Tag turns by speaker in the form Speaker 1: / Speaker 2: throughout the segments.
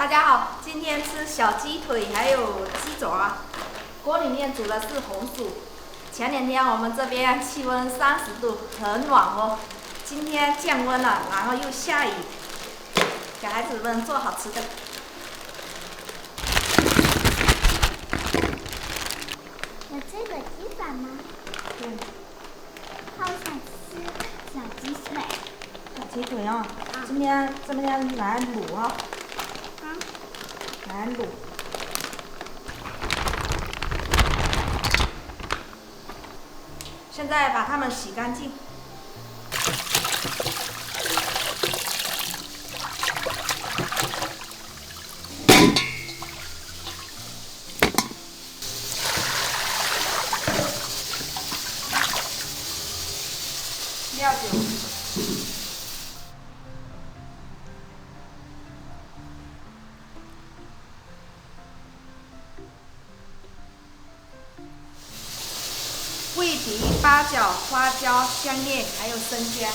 Speaker 1: 大家好，今天吃小鸡腿还有鸡爪，锅里面煮的是红薯。前两天我们这边气温30度，很暖和，今天降温了，然后又下雨，给孩子们做好吃的。
Speaker 2: 有这个鸡爪吗？
Speaker 1: 对，
Speaker 2: 好想吃小鸡腿。
Speaker 1: 小鸡腿啊，今天来卤啊。来卤。现在把它们洗干净。料酒。桂皮、八角、花椒、香叶，还有生姜。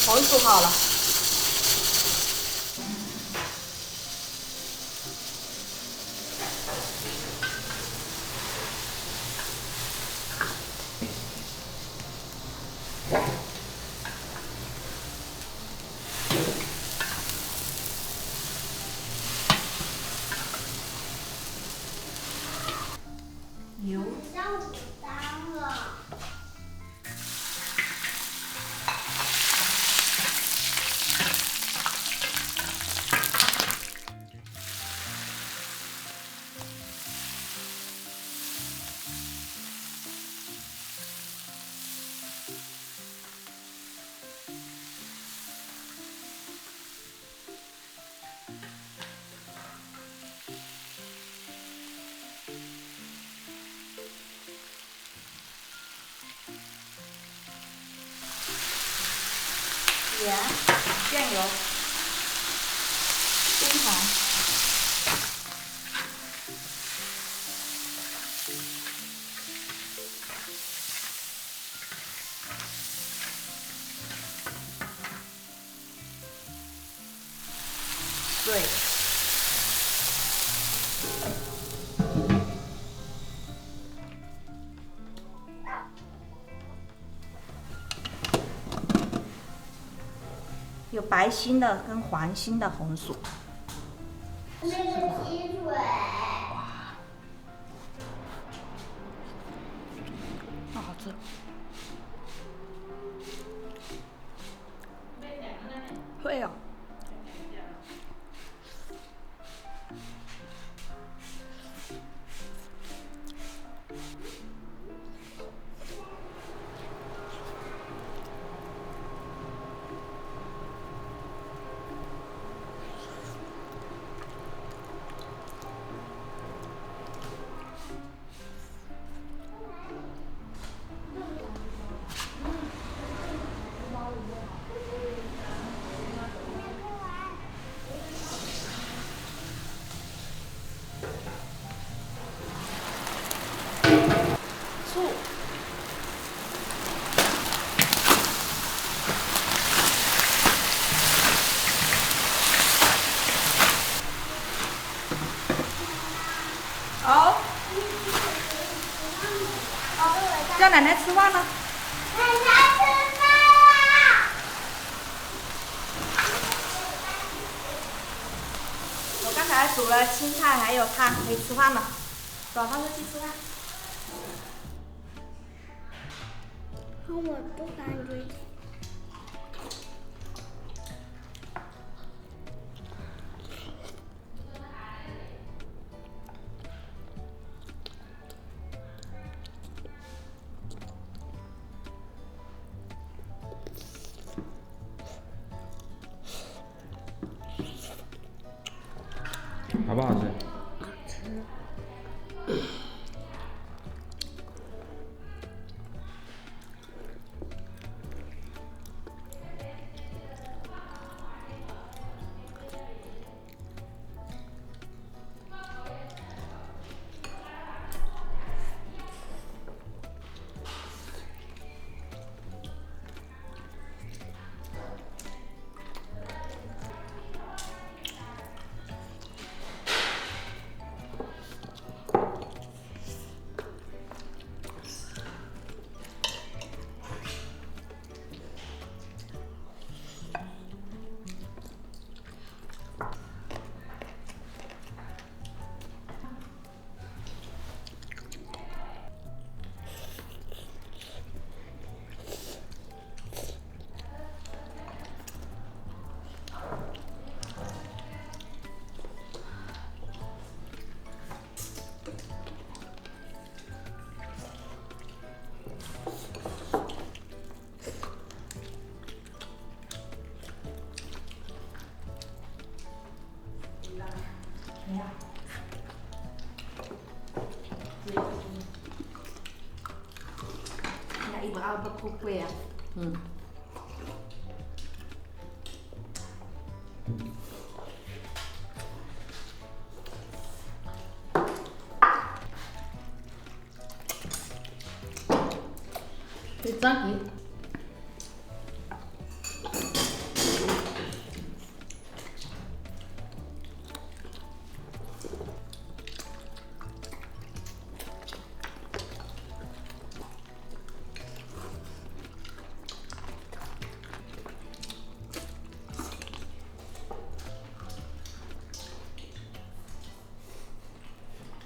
Speaker 1: 红薯好了。油。
Speaker 2: 让我当了。
Speaker 1: 盐、酱油、冰糖。水。有白心的跟黄心的红薯。
Speaker 2: 那个鸡腿。
Speaker 1: 好好吃。会哦。醋。好。叫奶奶吃饭了。
Speaker 2: 奶奶吃饭啦！
Speaker 1: 我刚才煮了青菜还有汤，可以吃饭了。早上就去吃饭。
Speaker 2: 我不感觉。
Speaker 3: 好不好吃？
Speaker 2: 好吃。
Speaker 1: 呀，一本二不哭贵呀。
Speaker 4: 嗯。这张皮。